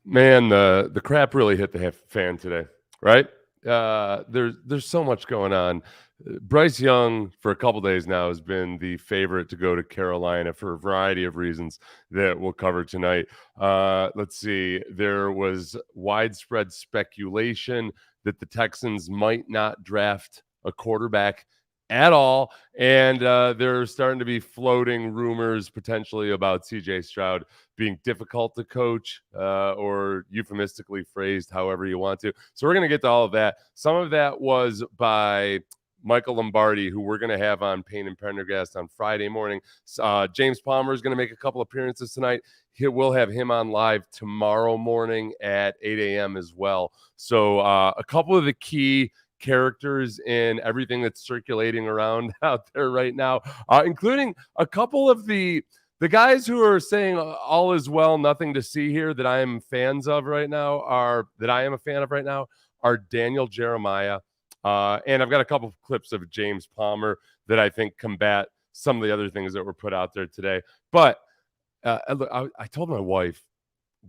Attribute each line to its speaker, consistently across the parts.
Speaker 1: Man, the crap really hit the fan today, right? There's so much going on. Bryce Young, for a couple days now, has been the favorite to go to Carolina for a variety of reasons that we'll cover tonight. Let's see. There was widespread speculation that the Texans might not draft a quarterback at all. And there's starting to be floating rumors potentially about CJ Stroud being difficult to coach, or euphemistically phrased, however you want to. So we're going to get to all of that. Some of that was by Michael Lombardi, who we're going to have on Payne and Pendergast on Friday morning. James Palmer is going to make a couple appearances tonight. We'll have him on live tomorrow morning at 8 a.m. as well. So a couple of the key characters in everything that's circulating around out there right now, including a couple of the guys who are saying all is well, nothing to see here, that I am fans of right now, I am a fan of right now, are Daniel Jeremiah. And I've got a couple of clips of James Palmer that I think combat some of the other things that were put out there today. But I told my wife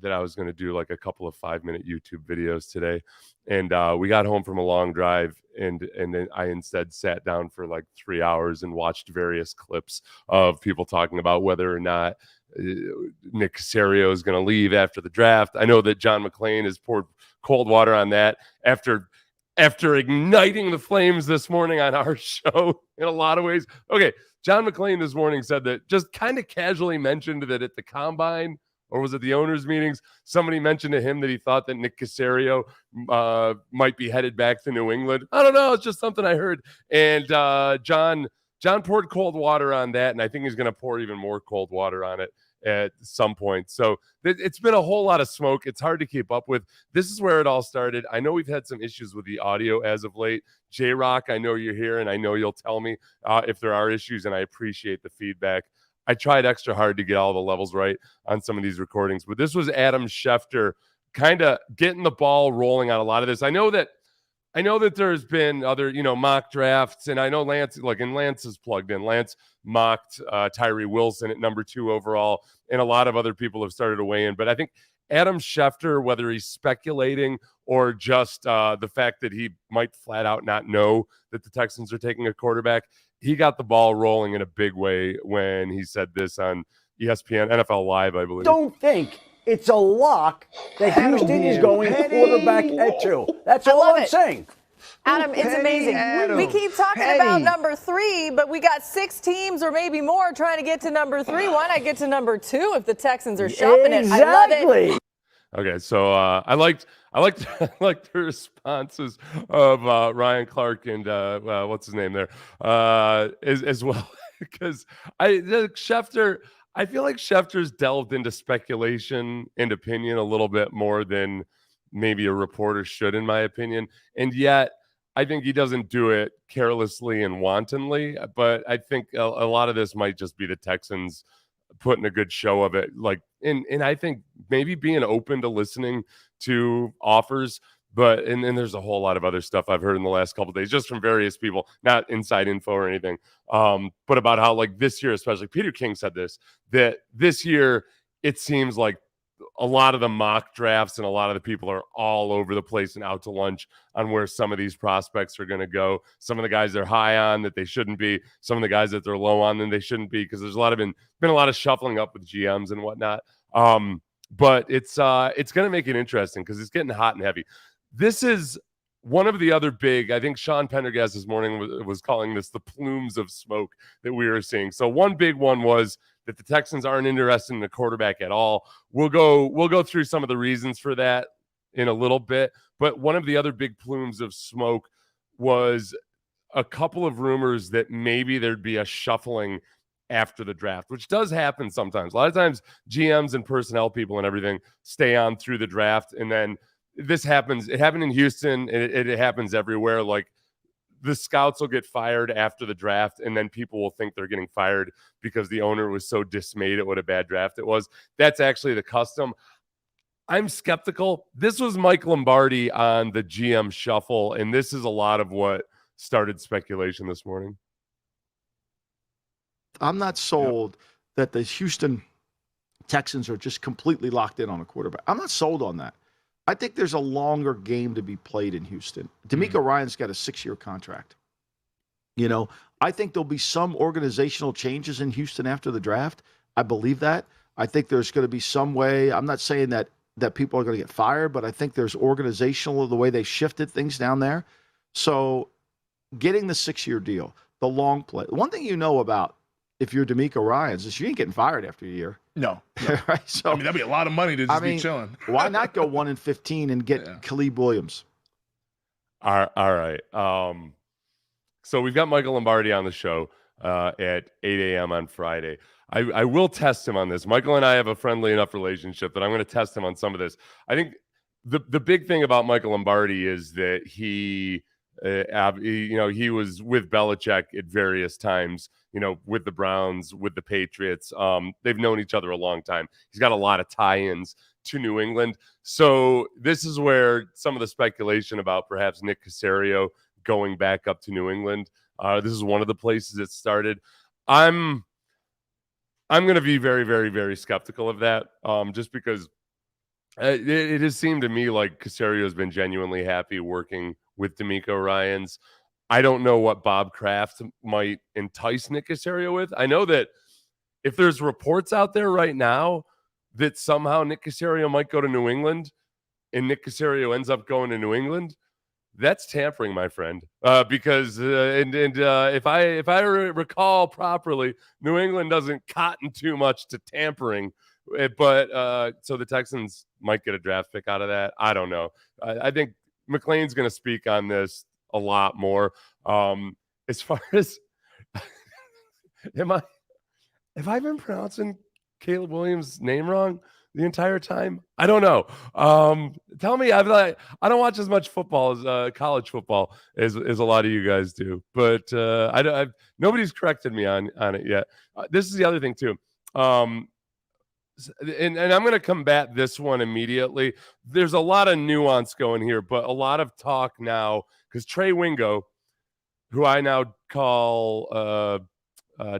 Speaker 1: that I was going to do like a couple of 5-minute YouTube videos today. And we got home from a long drive, and then I instead sat down for like 3 hours and watched various clips of people talking about whether or not Nick Caserio is going to leave after the draft. I know that John McClain has poured cold water on that after igniting the flames this morning on our show in a lot of ways. Okay, John McClain this morning said that, just kind of casually mentioned that at the combine, or was it the owners' meetings, somebody mentioned to him that he thought that Nick Caserio might be headed back to New England. I don't know. It's just something I heard. And John poured cold water on that, and I think he's going to pour even more cold water on it at some point. So it's been a whole lot of smoke. It's hard to keep up with. This is where it all started. I know we've had some issues with the audio as of late. J-Rock, I know you're here, and I know you'll tell me if there are issues, and I appreciate the feedback. I tried extra hard to get all the levels right on some of these recordings, but this was Adam Schefter kind of getting the ball rolling on a lot of this. I know that there's been other, mock drafts, and I know Lance is plugged in. Lance mocked Tyree Wilson at number 2 overall, and a lot of other people have started to weigh in. But I think Adam Schefter, whether he's speculating or just the fact that he might flat out not know that the Texans are taking a quarterback, he got the ball rolling in a big way when he said this on ESPN, NFL Live, I believe.
Speaker 2: Don't think it's a lock that Houston is going quarterback at 2. That's all I'm saying.
Speaker 3: Adam, it's amazing. We keep talking about number 3, but we got 6 teams or maybe more trying to get to number 3. Why not get to number 2 if the Texans are shopping it? I love it.
Speaker 1: Okay, so I liked the responses of Ryan Clark and what's his name there as well, because Schefter. I feel like Schefter's delved into speculation and opinion a little bit more than maybe a reporter should, in my opinion, and yet I think he doesn't do it carelessly and wantonly. But I think a lot of this might just be the Texans putting a good show of it, and I think maybe being open to listening to offers. But and there's a whole lot of other stuff I've heard in the last couple of days, just from various people, not inside info or anything, but about how, like, this year, especially Peter King said that this year it seems like a lot of the mock drafts and a lot of the people are all over the place and out to lunch on where some of these prospects are going to go. Some of the guys they're high on that they shouldn't be. Some of the guys that they're low on than they shouldn't be, because there's been a lot of shuffling up with GMs and whatnot. But it's going to make it interesting because it's getting hot and heavy. This is one of the other big, I think Sean Pendergast this morning was calling this the plumes of smoke that we were seeing. So one big one was that the Texans aren't interested in a quarterback at all. We'll go through some of the reasons for that in a little bit. But one of the other big plumes of smoke was a couple of rumors that maybe there'd be a shuffling after the draft, which does happen sometimes. A lot of times GMs and personnel people and everything stay on through the draft, and then this happens. It happened in Houston. It happens everywhere. Like, the scouts will get fired after the draft, and then people will think they're getting fired because the owner was so dismayed at what a bad draft it was. That's actually the custom. I'm skeptical. This was Mike Lombardi on the GM shuffle, and this is a lot of what started speculation this morning.
Speaker 4: I'm not sold that the Houston Texans are just completely locked in on a quarterback. I'm not sold on that. I think there's a longer game to be played in Houston. D'Amico Ryan's got a 6-year contract. You know, I think there'll be some organizational changes in Houston after the draft. I believe that. I think there's going to be some way. I'm not saying that people are going to get fired, but I think there's organizational the way they shifted things down there. So getting the 6-year deal, the long play. One thing you know about if you're D'Amico Ryans is you ain't getting fired after a a
Speaker 5: No.
Speaker 4: right? So
Speaker 5: I mean, that'd be a lot of money to just be chilling.
Speaker 4: Why not go 1-15 and get Caleb Williams?
Speaker 1: All right. So we've got Michael Lombardi on the show at 8 a.m. on Friday. I will test him on this. Michael and I have a friendly enough relationship that I'm going to test him on some of this. I think the big thing about Michael Lombardi is that he was with Belichick at various times, with the Browns, with the Patriots. They've known each other a long time. He's got a lot of tie-ins to New England. So this is where some of the speculation about perhaps Nick Caserio going back up to New England. This is one of the places it started. I'm going to be very, very, very skeptical of that, just because it has seemed to me like Caserio has been genuinely happy working with D'Amico Ryans. I don't know what Bob Kraft might entice Nick Caserio with. I know that if there's reports out there right now that somehow Nick Caserio might go to New England and Nick Caserio ends up going to New England, that's tampering, my friend. Because if I recall properly, New England doesn't cotton too much to tampering. But so the Texans might get a draft pick out of that. I don't know. I think McLean's going to speak on this a lot more. As far as have I been pronouncing Caleb Williams' name wrong the entire time? I don't know. Tell me. I don't watch as much football as college football as a lot of you guys do, but nobody's corrected me on it yet. This is the other thing too. And I'm going to combat this one immediately. There's a lot of nuance going here, but a lot of talk now because Trey Wingo, who I now call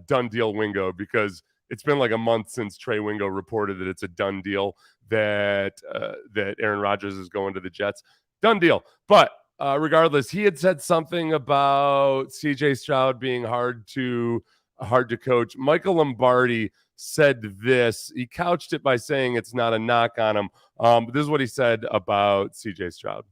Speaker 1: done deal Wingo, because it's been like a month since Trey Wingo reported that it's a done deal that Aaron Rodgers is going to the Jets. Done deal. But regardless, he had said something about C.J. Stroud being hard to coach. Michael Lombardi said this. He couched it by saying it's not a knock on him. But this is what he said about C.J. Stroud.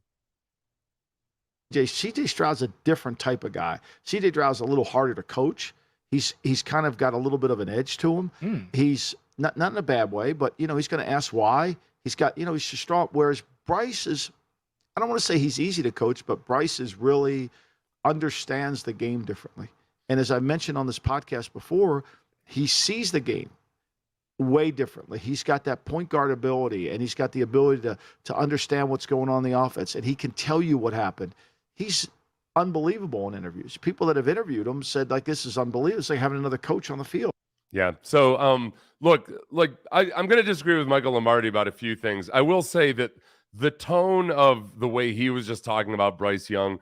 Speaker 4: C.J. Stroud's a different type of guy. C.J. Stroud's a little harder to coach. He's kind of got a little bit of an edge to him. He's not in a bad way, but he's going to ask why. He's got he's strong. Whereas Bryce is, I don't want to say he's easy to coach, but Bryce is really understands the game differently. And as I mentioned on this podcast before, he sees the game way differently. He's got that point guard ability, and he's got the ability to understand what's going on in the offense, and he can tell you what happened. He's unbelievable in interviews. People that have interviewed him said, like, this is unbelievable. It's like having another coach on the field.
Speaker 1: Yeah. So, look, I'm going to disagree with Michael Lombardi about a few things. I will say that the tone of the way he was just talking about Bryce Young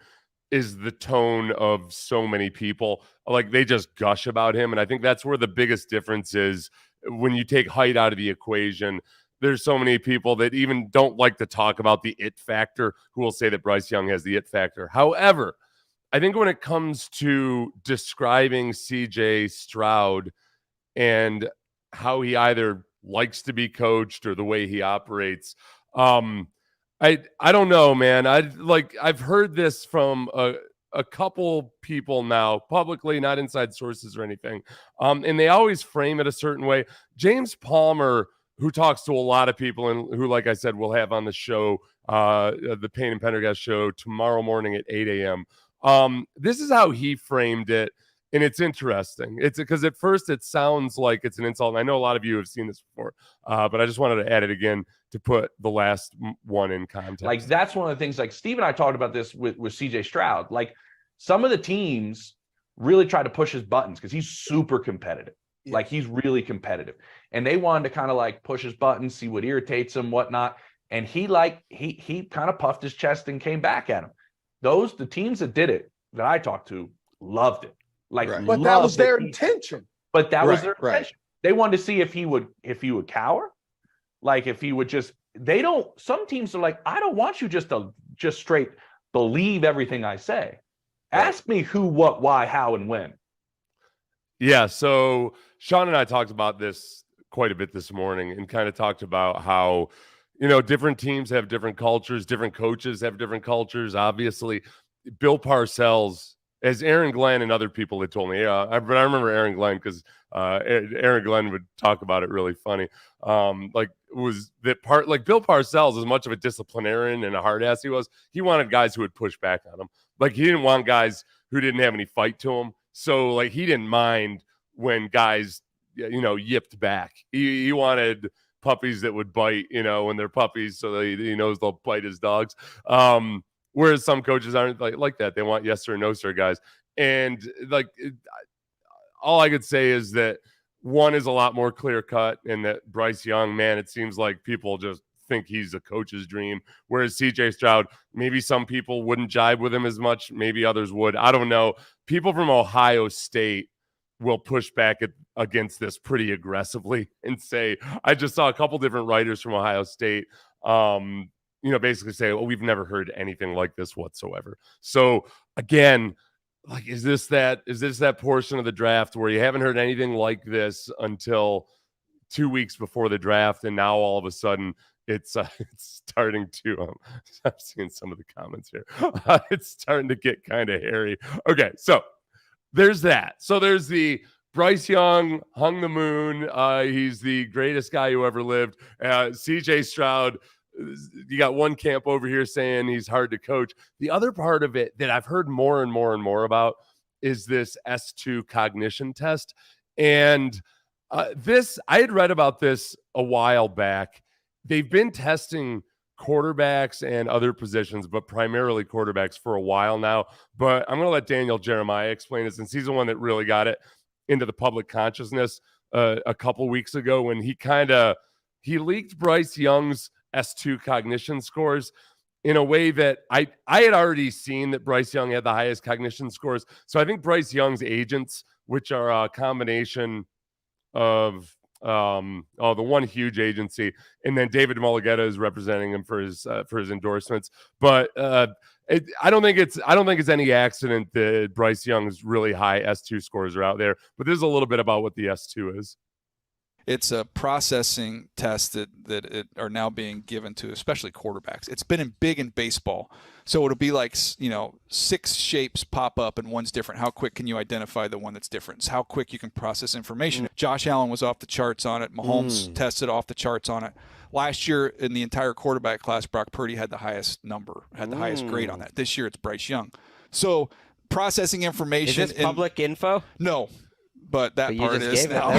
Speaker 1: is the tone of so many people. Like, they just gush about him. And I think that's where the biggest difference is when you take height out of the equation. There's so many people that even don't like to talk about the it factor who will say that Bryce Young has the it factor. However, I think when it comes to describing C.J. Stroud and how he either likes to be coached or the way he operates, I don't know, man. I've heard this from a couple people now publicly, not inside sources or anything, and they always frame it a certain way. James Palmer, who talks to a lot of people and who, like I said, we'll have on the show, the Payne and Pendergast show tomorrow morning at 8 a.m. This is how he framed it, and it's interesting. It's because at first it sounds like it's an insult, and I know a lot of you have seen this before, but I just wanted to add it again to put the last one in context.
Speaker 6: Like, that's one of the things, like Steve and I talked about this with CJ Stroud. Like, some of the teams really try to push his buttons because he's super competitive. Yeah. Like, he's really competitive. And they wanted to kind of like push his buttons, see what irritates him, whatnot. And he kind of puffed his chest and came back at him. The teams that did it, that I talked to, loved it. Like,
Speaker 5: but that was their intention.
Speaker 6: But that was their intention. They wanted to see if he would cower, like if he would just. They don't. Some teams are like, I don't want you just to straight believe everything I say. Ask me who, what, why, how, and when.
Speaker 1: Yeah. So Sean and I talked about this quite a bit this morning and kind of talked about how, different teams have different cultures, different coaches have different cultures. Obviously, Bill Parcells, as Aaron Glenn and other people had told me, but I remember Aaron Glenn because Aaron Glenn would talk about it really funny. Was that part like Bill Parcells, as much of a disciplinarian and a hard ass he wanted guys who would push back on him. Like he didn't want guys who didn't have any fight to him. So like he didn't mind when guys, yipped back. He wanted puppies that would bite, when they're puppies, so he knows they'll bite his dogs. Whereas some coaches aren't like that. They want yes sir, no sir guys. And all I could say is that one is a lot more clear cut, and that Bryce Young, man, it seems like people just think he's a coach's dream. Whereas CJ Stroud, maybe some people wouldn't jibe with him as much. Maybe others would. I don't know. People from Ohio State will push back against this pretty aggressively and say, I just saw a couple different writers from Ohio State, basically say, well, we've never heard anything like this whatsoever. So again, like, is this that portion of the draft where you haven't heard anything like this until 2 weeks before the draft, and now all of a sudden it's starting to I'm seeing some of the comments here. It's starting to get kind of hairy. Okay, so there's that. So there's the Bryce Young hung the moon. He's the greatest guy who ever lived. CJ Stroud, you got one camp over here saying he's hard to coach. The other part of it that I've heard more and more and more about is this S2 cognition test. And I had read about this a while back. They've been testing quarterbacks and other positions, but primarily quarterbacks for a while now. But I'm going to let Daniel Jeremiah explain it, since he's the one that really got it into the public consciousness a couple weeks ago when he leaked Bryce Young's S2 cognition scores in a way that I had already seen that Bryce Young had the highest cognition scores. So I think Bryce Young's agents, which are a combination of the one huge agency, and then David Mulligetta is representing him for his endorsements. But I don't think it's any accident that Bryce Young's really high S2 scores are out there. But there's a little bit about what the S2 is.
Speaker 7: It's a processing test that are now being given to especially quarterbacks. It's been big in baseball. So it'll be like, 6 shapes pop up and one's different. How quick can you identify the one that's different? It's how quick you can process information. Josh Allen was off the charts on it. Mahomes tested off the charts on it. Last year in the entire quarterback class, Brock Purdy had the highest number, had the highest grade on that. This year it's Bryce Young. So processing information.
Speaker 8: Is this public info?
Speaker 7: No. But that part is now.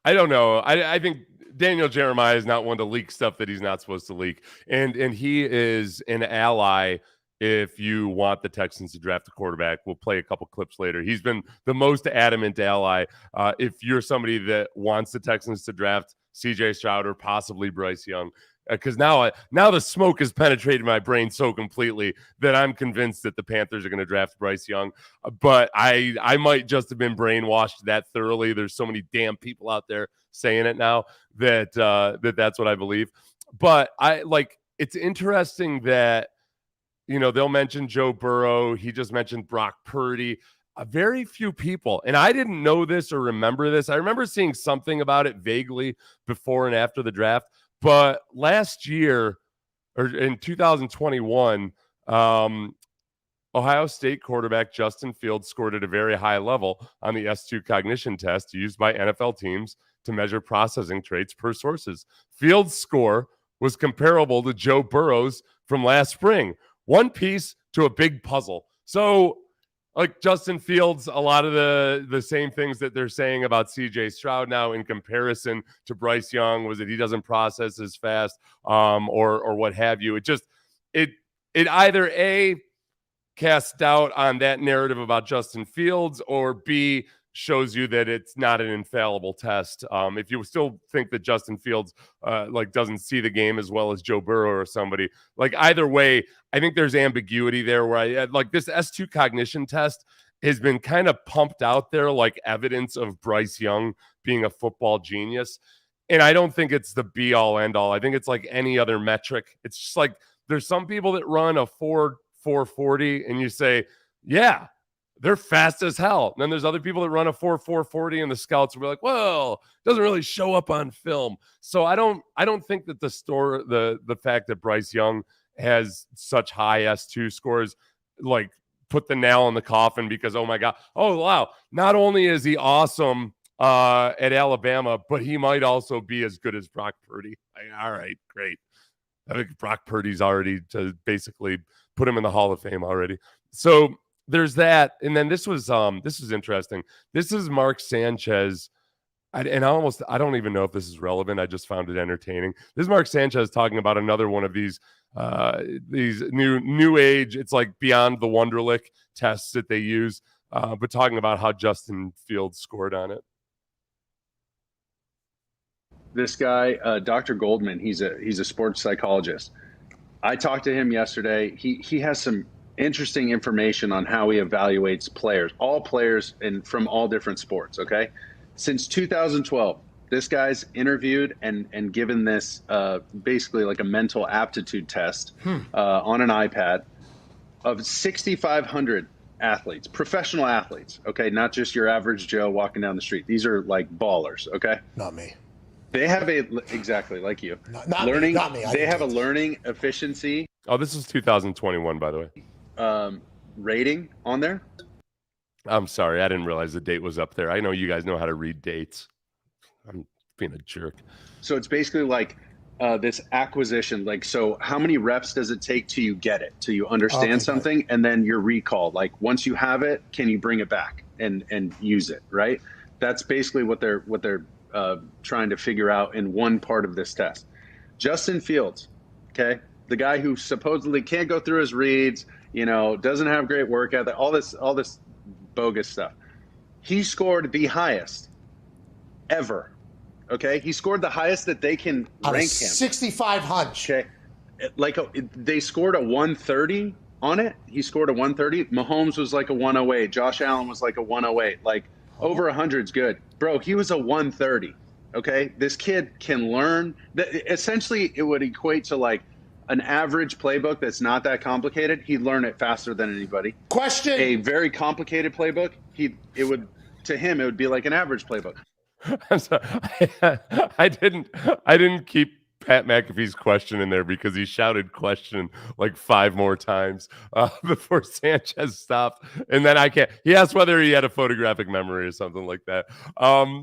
Speaker 1: I don't know. I think Daniel Jeremiah is not one to leak stuff that he's not supposed to leak, and he is an ally. If you want the Texans to draft a quarterback, we'll play a couple clips later. He's been the most adamant ally. If you're somebody that wants the Texans to draft CJ Stroud or possibly Bryce Young, because now the smoke has penetrated my brain so completely that I'm convinced that the Panthers are going to draft Bryce Young. But I might just have been brainwashed that thoroughly. There's so many damn people out there saying it now that that's what I believe. But it's interesting that, they'll mention Joe Burrow. He just mentioned Brock Purdy. Very few people, and I didn't know this or remember this. I remember seeing something about it vaguely before and after the draft. But last year, or in 2021, Ohio State quarterback Justin Fields scored at a very high level on the S2 cognition test used by NFL teams to measure processing traits per sources. Fields' score was comparable to Joe Burrow's from last spring. One piece to a big puzzle. So, like Justin Fields, a lot of the same things that they're saying about CJ Stroud now in comparison to Bryce Young was that he doesn't process as fast, or what have you. It either A, casts doubt on that narrative about Justin Fields, or B, shows you that it's not an infallible test. If you still think that Justin Fields doesn't see the game as well as Joe Burrow or somebody, either way, I think there's ambiguity there where this S2 cognition test, has been kind of pumped out there like evidence of Bryce Young being a football genius. And I don't think it's the be all end all. I think it's like any other metric. It's just like there's some people that run a 4.40 and you say, yeah, they're fast as hell. And then there's other people that run a 4.40 and the scouts will be like, well, it doesn't really show up on film. So I don't think that the fact that Bryce Young has such high S2 scores like put the nail in the coffin, because oh my God, oh wow, not only is he awesome at Alabama, but he might also be as good as Brock Purdy. All right, great. I think Brock Purdy's already to basically put him in the Hall of Fame already. So there's that. And then this was interesting. This is Mark Sanchez. I don't even know if this is relevant. I just found it entertaining. This is Mark Sanchez talking about another one of these new age. It's like beyond the Wonderlic tests that they use, but talking about how Justin Fields scored on it.
Speaker 8: This guy, Dr. Goldman, he's a sports psychologist. I talked to him yesterday. He has some interesting information on how he evaluates players, all players from all different sports. Okay. Since 2012, this guy's interviewed and given this basically like a mental aptitude test on an iPad of 6,500 athletes, professional athletes. Okay. Not just your average Joe walking down the street. These are like ballers. Okay.
Speaker 9: Not me.
Speaker 8: They have exactly like you.
Speaker 9: Not me.
Speaker 8: They have a learning efficiency.
Speaker 1: Oh, this is 2021, by the way.
Speaker 8: Rating on there.
Speaker 1: I'm sorry, I didn't realize the date was up there. I know you guys know how to read dates. I'm being a jerk.
Speaker 8: So it's basically like this acquisition. Like, so how many reps does it take till you get it, till you understand something, and then your recall? Like, once you have it, can you bring it back and use it? Right. That's basically what they're trying to figure out in one part of this test. Justin Fields, okay, the guy who supposedly can't go through his reads, doesn't have great work ethic, all this bogus stuff. He scored the highest ever. Okay, he scored the highest that they can rank him.
Speaker 9: 6,500.
Speaker 8: Okay, they scored a 130 on it. He scored a 130. Mahomes was like a 108. Josh Allen was like a 108. Like over 100 is good, bro. He was a 130. Okay, this kid can learn. Essentially, it would equate to like an average playbook that's not that complicated. He'd learn it faster than anybody.
Speaker 9: Question.
Speaker 8: A very complicated playbook, to him it would be like an average playbook.
Speaker 1: I'm sorry. I didn't keep Pat McAfee's question in there because he shouted question like 5 more times before Sanchez stopped. And then he asked whether he had a photographic memory or something like that.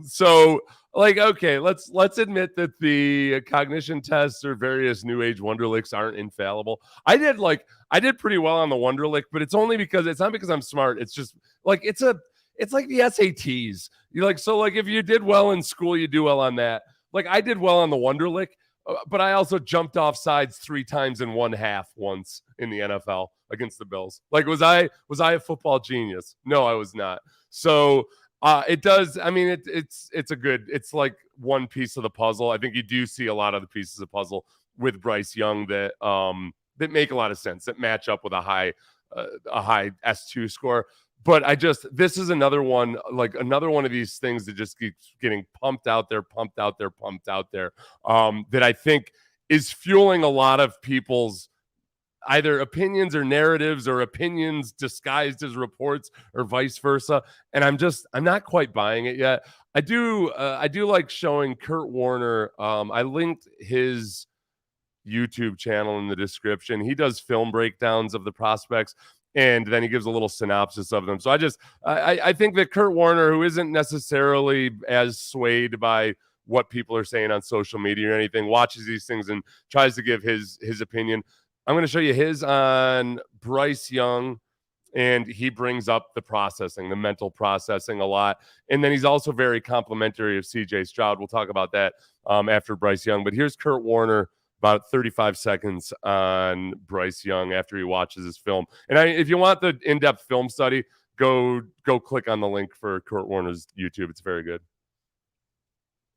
Speaker 1: So like, okay, let's admit that the cognition tests or various new age Wonderlicks aren't infallible. I did pretty well on the Wonderlic, but it's only because it's not because I'm smart. It's just like, it's like the SATs. If you did well in school, you do well on that. Like I did well on the Wonderlic, but I also jumped off sides 3 times in 1/2 once in the NFL against the Bills. Like, was I a football genius? No, I was not. So it does. I mean, it's like one piece of the puzzle. I think you do see a lot of the pieces of puzzle with Bryce Young that make a lot of sense, that match up with a high S2 score. But this is another one of these things that just keeps getting pumped out there, that I think is fueling a lot of people's either opinions or narratives, or opinions disguised as reports, or vice versa. And I'm not quite buying it yet. I do like showing Kurt Warner. I linked his YouTube channel in the description. He does film breakdowns of the prospects, and then he gives a little synopsis of them. So I think that Kurt Warner, who isn't necessarily as swayed by what people are saying on social media or anything, watches these things and tries to give his opinion. I'm going to show you his on Bryce Young, and he brings up the mental processing a lot. And then he's also very complimentary of CJ Stroud. We'll talk about that after Bryce Young. But here's Kurt Warner, about 35 seconds on Bryce Young after he watches his film. And if you want the in-depth film study, go click on the link for Kurt Warner's YouTube. It's very good.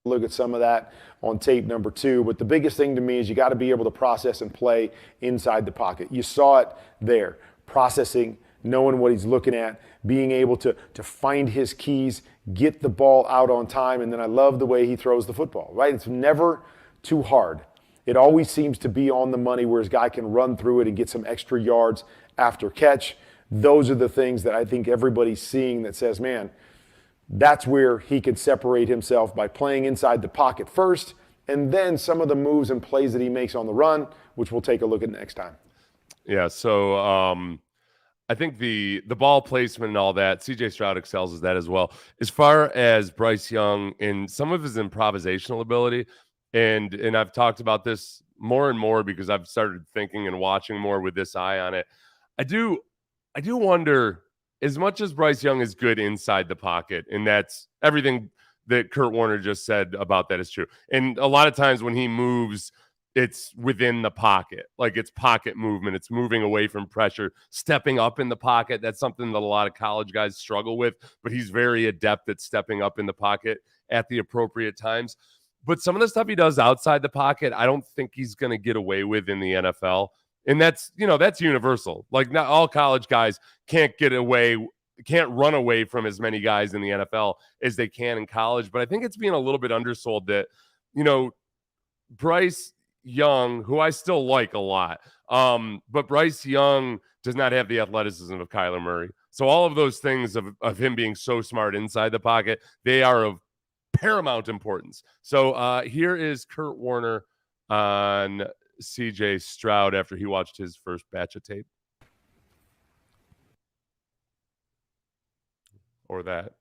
Speaker 10: Look at some of that on tape number 2. But the biggest thing to me is you got to be able to process and play inside the pocket. You saw it there. Processing, knowing what he's looking at, being able to find his keys, get the ball out on time, and then I love the way he throws the football, right? It's never too hard. It always seems to be on the money where his guy can run through it and get some extra yards after catch. Those are the things that I think everybody's seeing that says, man, that's where he could separate himself by playing inside the pocket first, and then some of the moves and plays that he makes on the run, which we'll take a look at next time.
Speaker 1: Yeah, so I think the ball placement and all that, CJ Stroud excels at that as well. As far as Bryce Young and some of his improvisational ability, and I've talked about this more and more because I've started thinking and watching more with this eye on it. I do wonder, as much as Bryce Young is good inside the pocket, and that's everything that Kurt Warner just said about that is true. And a lot of times when he moves, it's within the pocket, like it's pocket movement. It's moving away from pressure, stepping up in the pocket. That's something that a lot of college guys struggle with, but he's very adept at stepping up in the pocket at the appropriate times. But some of the stuff he does outside the pocket, I don't think he's going to get away with in the NFL. And that's universal. Like, not all college guys can't run away from as many guys in the NFL as they can in college. But I think it's being a little bit undersold that, Bryce Young, who I still like a lot, but Bryce Young does not have the athleticism of Kyler Murray. So all of those things of him being so smart inside the pocket, they are of paramount importance. So here is Kurt Warner on CJ Stroud after he watched his first batch of tape. Or that.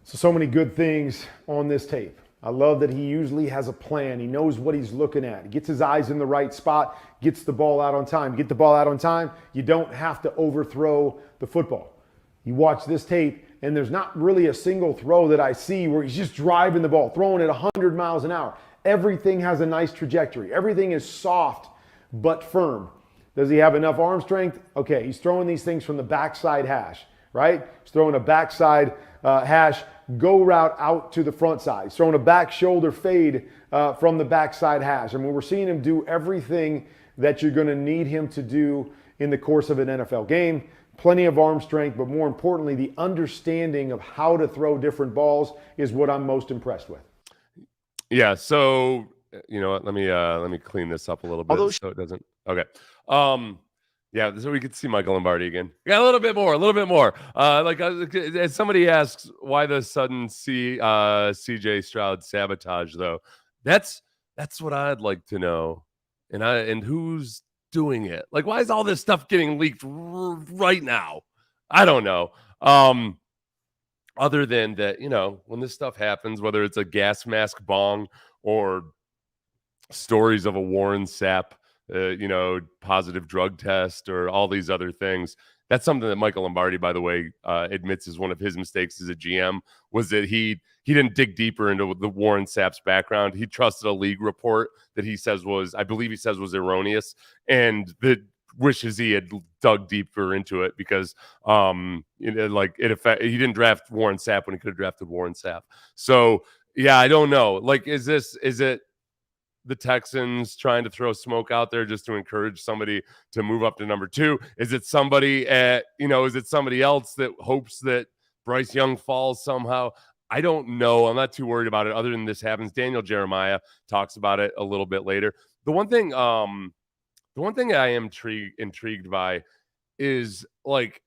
Speaker 10: So many good things on this tape. I love that he usually has a plan. He knows what he's looking at. He gets his eyes in the right spot, gets the ball out on time. Get the ball out on time, you don't have to overthrow the football. You watch this tape, and there's not really a single throw that I see where he's just driving the ball, throwing it 100 miles an hour. Everything has a nice trajectory. Everything is soft but firm. Does he have enough arm strength? Okay, he's throwing these things from the backside hash, right? He's throwing a backside hash go route out to the front side. He's throwing a back shoulder fade from the backside hash. I mean, we're seeing him do everything that you're going to need him to do in the course of an NFL game. Plenty of arm strength, but more importantly, the understanding of how to throw different balls is what I'm most impressed with.
Speaker 1: Yeah, so you know what? Let me clean this up a little bit so it doesn't. Okay. Yeah, so we could see Michael Lombardi again. Yeah, a little bit more. As somebody asks, why the sudden CJ Stroud sabotage though? That's what I'd like to know. And who's doing it? Like, why is all this stuff getting leaked right now? I don't know. Other than that, when this stuff happens, whether it's a gas mask bong or stories of a Warren Sapp, positive drug test or all these other things. That's something that Michael Lombardi, by the way, admits is one of his mistakes as a GM, was that he didn't dig deeper into the Warren Sapp's background. He trusted a league report that he says was erroneous, and that wishes he had dug deeper into it because he didn't draft Warren Sapp when he could have drafted Warren Sapp. So yeah, I don't know. Like, is it the Texans trying to throw smoke out there just to encourage somebody to move up to number 2? Is it somebody else that hopes that Bryce Young falls somehow? I don't know. I'm not too worried about it other than this happens. Daniel Jeremiah talks about it a little bit later. The one thing I am intrigued by is, like,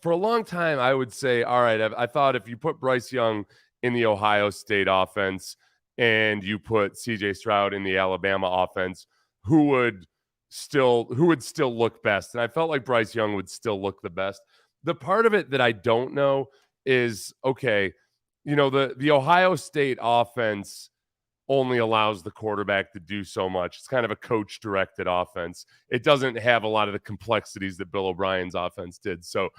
Speaker 1: for a long time, I would say, all right, I thought if you put Bryce Young in the Ohio State offense and you put CJ Stroud in the Alabama offense, who would still look best? And I felt like Bryce Young would still look the best. The part of it that I don't know is, okay, the Ohio State offense only allows the quarterback to do so much. It's kind of a coach-directed offense. It doesn't have a lot of the complexities that Bill O'Brien's offense did. So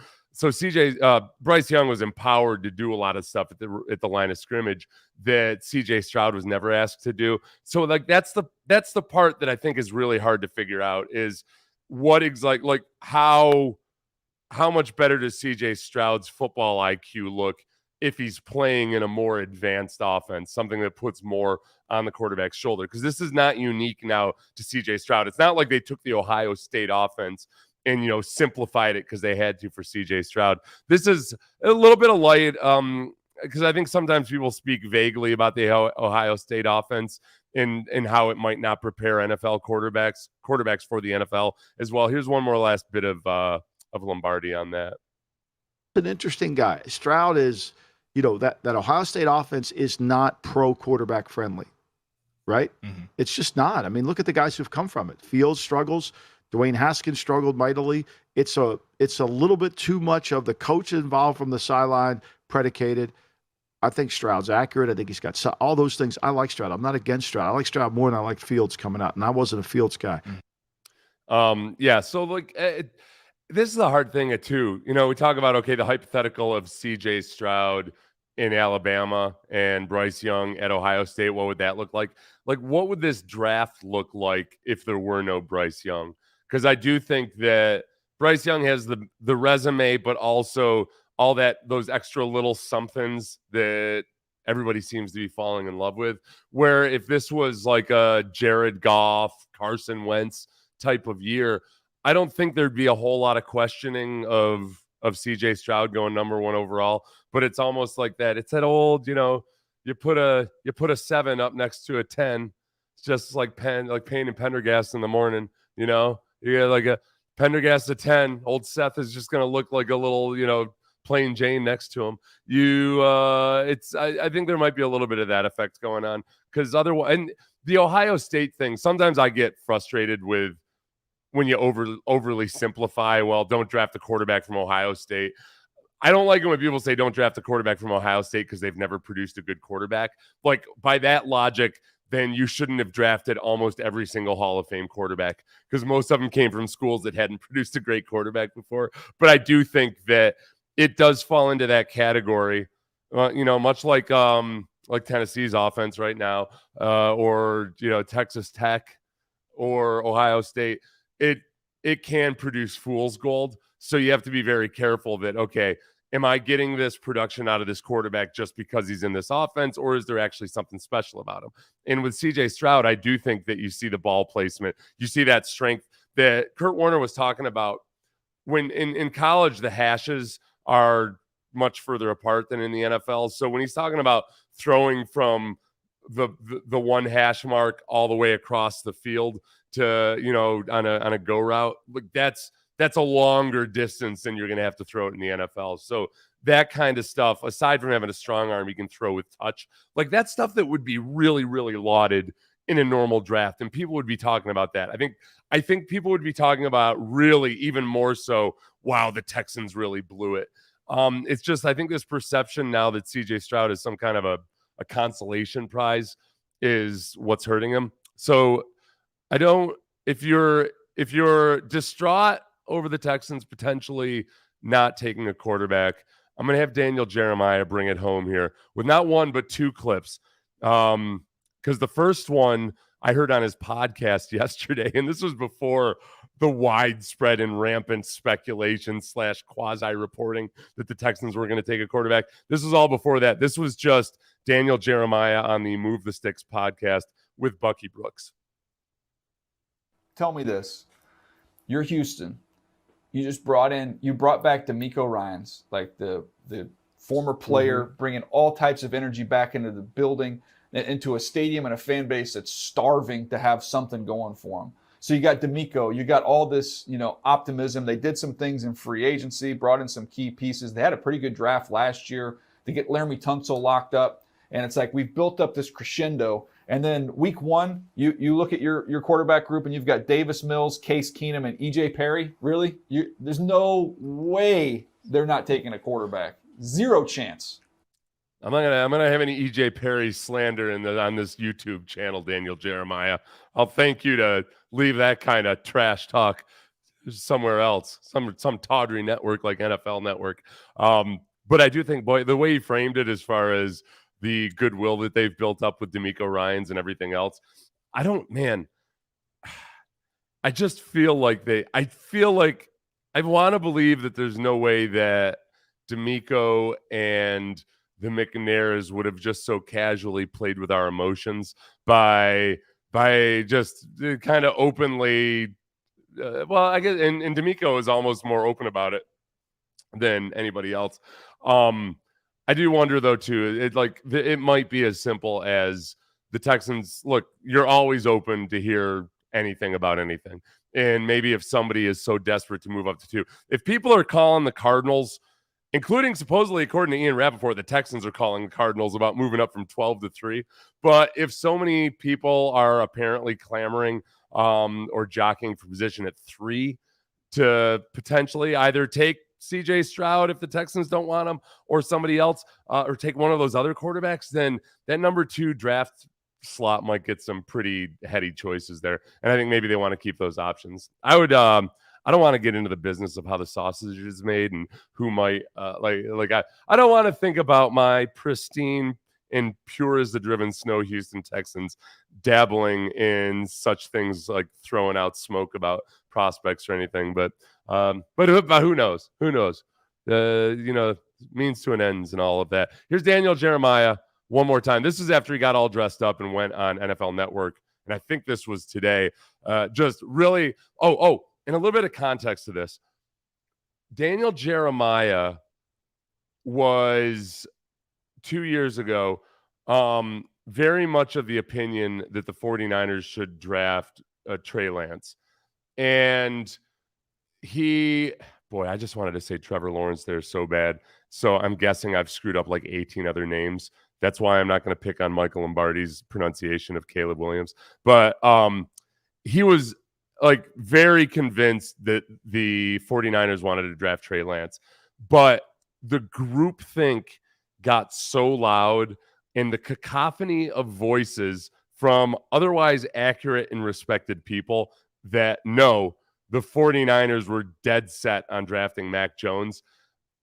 Speaker 1: Bryce Young was empowered to do a lot of stuff at the line of scrimmage that CJ Stroud was never asked to do. So, like, that's the part that I think is really hard to figure out, is what how much better does CJ Stroud's football IQ look if he's playing in a more advanced offense, something that puts more on the quarterback's shoulder? Because this is not unique now to CJ Stroud. It's not like they took the Ohio State offense and simplified it because they had to for CJ Stroud. This is a little bit of light because I think sometimes people speak vaguely about the Ohio State offense and how it might not prepare NFL quarterbacks for the NFL as well. Here's one more last bit of Lombardi on that.
Speaker 4: An interesting guy. Stroud is, that Ohio State offense is not pro quarterback friendly, right? Mm-hmm. It's just not. I mean, look at the guys who've come from it. Fields struggles. Dwayne Haskins struggled mightily. It's a little bit too much of the coach involved from the sideline predicated. I think Stroud's accurate. I think he's got all those things. I like Stroud. I'm not against Stroud. I like Stroud more than I like Fields coming out, and I wasn't a Fields guy.
Speaker 1: Yeah, so this is the hard thing too. We talk about, the hypothetical of CJ Stroud in Alabama and Bryce Young at Ohio State. What would that look like? Like, what would this draft look like if there were no Bryce Young? Because I do think that Bryce Young has the resume, but also all those extra little somethings that everybody seems to be falling in love with. Where if this was like a Jared Goff, Carson Wentz type of year, I don't think there'd be a whole lot of questioning of CJ Stroud going number 1 overall. But it's almost like that. It's that old, you put a 7 up next to a 10. It's just like Payne and Pendergast in the morning. You get like a Pendergast a 10. Old Seth is just going to look like a little, plain Jane next to him. I think there might be a little bit of that effect going on because otherwise, and the Ohio State thing, sometimes I get frustrated with when you overly simplify. Well, don't draft the quarterback from Ohio State. I don't like it when people say don't draft the quarterback from Ohio State because they've never produced a good quarterback. Like, by that logic, then you shouldn't have drafted almost every single Hall of Fame quarterback because most of them came from schools that hadn't produced a great quarterback before. But I do think that it does fall into that category, much like Tennessee's offense right now, or Texas Tech or Ohio State. It can produce fool's gold. So you have to be very careful that, okay, am I getting this production out of this quarterback just because he's in this offense, or is there actually something special about him? And with CJ Stroud, I do think that you see the ball placement. You see that strength that Kurt Warner was talking about. When in college, the hashes are much further apart than in the NFL. So when he's talking about throwing from the one hash mark all the way across the field to, on a go route, like that's a longer distance than you're going to have to throw it in the NFL. So that kind of stuff, aside from having a strong arm, you can throw with touch. Like, that's stuff that would be really, really lauded in a normal draft. And people would be talking about that. I think people would be talking about really even more so, wow, the Texans really blew it. It's just, I think this perception now that CJ Stroud is some kind of a consolation prize is what's hurting him. So if you're distraught over the Texans potentially not taking a quarterback, I'm going to have Daniel Jeremiah bring it home here with not one, but 2 clips. Because the first one I heard on his podcast yesterday, and this was before the widespread and rampant speculation / quasi reporting that the Texans were going to take a quarterback. This was all before that. This was just Daniel Jeremiah on the Move the Sticks podcast with Bucky Brooks.
Speaker 9: Tell me this. You're Houston. You brought back DeMeco Ryans, like the former player, bringing all types of energy back into the building, into a stadium and a fan base that's starving to have something going for them. So you got DeMeco, you got all this, optimism. They did some things in free agency, brought in some key pieces. They had a pretty good draft last year to get Laramie Tunsil locked up. And it's like we've built up this crescendo. And then week 1, you look at your quarterback group and you've got Davis Mills, Case Keenum, and E.J. Perry. Really? There's no way they're not taking a quarterback. Zero chance.
Speaker 1: I'm gonna have any E.J. Perry slander on this YouTube channel, Daniel Jeremiah. I'll thank you to leave that kind of trash talk somewhere else, some tawdry network like NFL Network. But I do think, boy, the way he framed it as far as the goodwill that they've built up with DeMeco Ryans and everything else, I just feel like I want to believe that there's no way that DeMeco and the McNairs would have just so casually played with our emotions by just kind of openly well, I guess, and D'Amico is almost more open about it than anybody else. I do wonder though too. It might be as simple as the Texans. Look, you're always open to hear anything about anything, and maybe if somebody is so desperate to move up to 2, if people are calling the Cardinals, including supposedly according to Ian Rappaport, the Texans are calling the Cardinals about moving up from 12 to 3. But if so many people are apparently clamoring or jockeying for position at 3 to potentially either take CJ Stroud if the Texans don't want him, or somebody else, or take one of those other quarterbacks, then that number 2 draft slot might get some pretty heady choices there. And I think maybe they want to keep those options. I don't want to get into the business of how the sausage is made and who might I don't want to think about my pristine and pure as the driven snow Houston Texans dabbling in such things like throwing out smoke about prospects or anything. But who knows? Who knows? Means to an ends and all of that. Here's Daniel Jeremiah one more time. This is after he got all dressed up and went on NFL Network. And I think this was today. Just really, and a little bit of context to this. Daniel Jeremiah was 2 years ago very much of the opinion that the 49ers should draft Trey Lance. And I just wanted to say Trevor Lawrence there so bad. So I'm guessing I've screwed up like 18 other names. That's why I'm not going to pick on Michael Lombardi's pronunciation of Caleb Williams. But he was like very convinced that the 49ers wanted to draft Trey Lance. But the groupthink got so loud, and the cacophony of voices from otherwise accurate and respected people that no, the 49ers were dead set on drafting Mac Jones,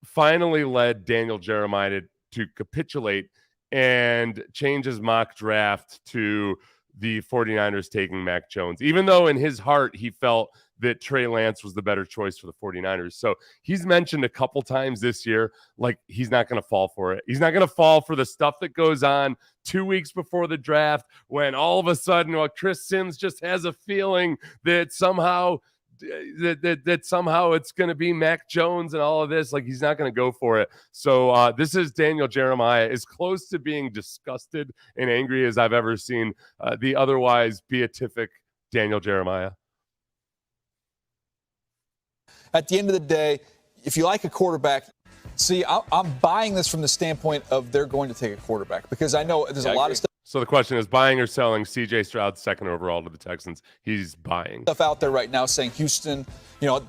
Speaker 1: finally led Daniel Jeremiah to capitulate and change his mock draft to the 49ers taking Mac Jones, even though in his heart he felt that Trey Lance was the better choice for the 49ers. So he's mentioned a couple times this year, like he's not going to fall for it. He's not going to fall for the stuff that goes on 2 weeks before the draft when all of a sudden Chris Sims just has a feeling that somehow that somehow it's going to be Mac Jones and all of this. Like he's not going to go for it. So this is Daniel Jeremiah, as close to being disgusted and angry as I've ever seen the otherwise beatific Daniel Jeremiah.
Speaker 7: At the end of the day, if you like a quarterback, see, I'm buying this from the standpoint of they're going to take a quarterback because I know there's a lot of stuff.
Speaker 1: So the question is buying or selling CJ Stroud second overall to the Texans. He's buying.
Speaker 7: Stuff out there right now saying Houston,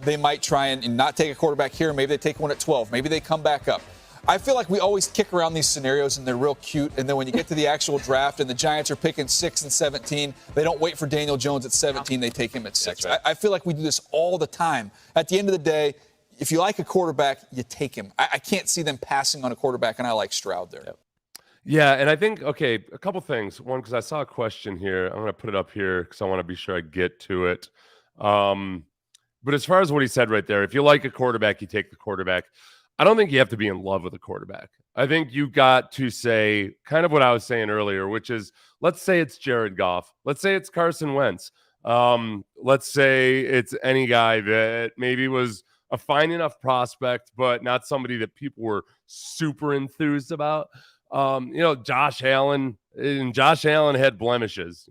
Speaker 7: they might try and not take a quarterback here. Maybe they take one at 12. Maybe they come back up. I feel like we always kick around these scenarios and they're real cute. And then when you get to the actual draft and the Giants are picking 6 and 17, they don't wait for Daniel Jones at 17. They take him at 6. Right. I feel like we do this all the time. At the end of the day, if you like a quarterback, you take him. I can't see them passing on a quarterback, and I like Stroud there.
Speaker 1: Yep. Yeah, and I think, a couple things. One, because I saw a question here. I'm going to put it up here because I want to be sure I get to it. But as far as what he said right there, if you like a quarterback, you take the quarterback. I don't think you have to be in love with a quarterback. I think you got to say kind of what I was saying earlier, which is, let's say it's Jared Goff. Let's say it's Carson Wentz. Let's say it's any guy that maybe was a fine enough prospect, but not somebody that people were super enthused about. Josh Allen had blemishes.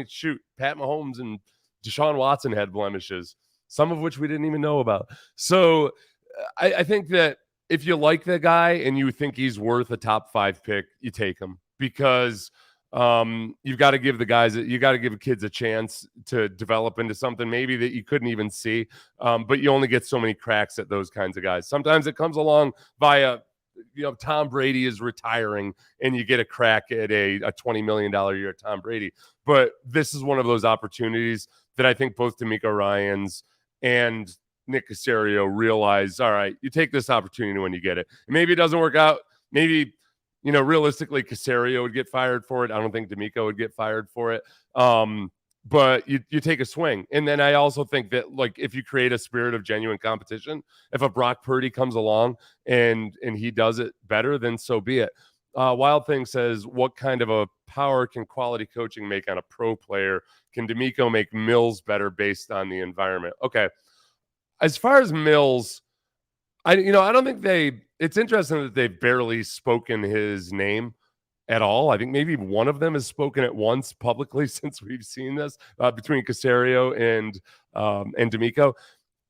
Speaker 1: Shoot, Pat Mahomes and Deshaun Watson had blemishes, some of which we didn't even know about. So I think that if you like the guy and you think he's worth a top 5 pick, you take him because you've got to give kids a chance to develop into something maybe that you couldn't even see. But you only get so many cracks at those kinds of guys. Sometimes it comes along via Tom Brady is retiring and you get a crack at a $20 million a year Tom Brady. But this is one of those opportunities that I think both D'Amico Ryans and Nick Caserio realize, all right, you take this opportunity when you get it. And maybe it doesn't work out. Maybe, realistically, Caserio would get fired for it. I don't think D'Amico would get fired for it. But you take a swing. And then I also think that, if you create a spirit of genuine competition, if a Brock Purdy comes along and he does it better, then so be it. Wild Thing says, what kind of a power can quality coaching make on a pro player? Can D'Amico make Mills better based on the environment? Okay. As far as Mills, I don't think it's interesting that they've barely spoken his name at all. I think maybe one of them has spoken it once publicly since we've seen this between Caserio and D'Amico.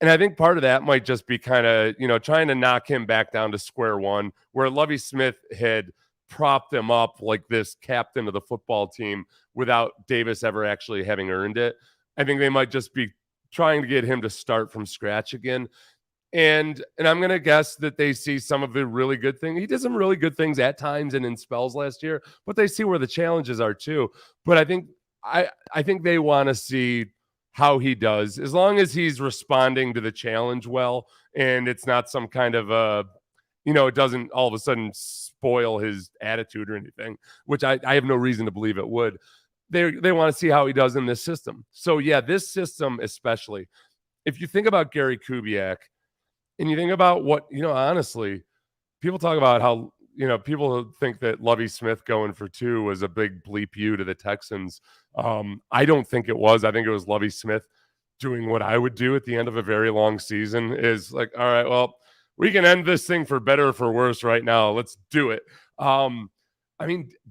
Speaker 1: And I think part of that might just be kind of, trying to knock him back down to square one, where Lovie Smith had propped him up like this captain of the football team without Davis ever actually having earned it. I think they might just be trying to get him to start from scratch again. And I'm going to guess that they see some of the really good things. He did some really good things at times and in spells last year, but they see where the challenges are too. But I think they want to see how he does, as long as he's responding to the challenge well, and it's not some kind of it doesn't all of a sudden spoil his attitude or anything, which I have no reason to believe it would. They want to see how he does in this system. So yeah, this system, especially if you think about Gary Kubiak and you think about what, honestly, people talk about how, people think that Lovie Smith going for 2 was a big bleep you to the Texans. I don't think it was. I think it was Lovie Smith doing what I would do at the end of a very long season, is like, all right, well, we can end this thing for better or for worse right now. Let's do it.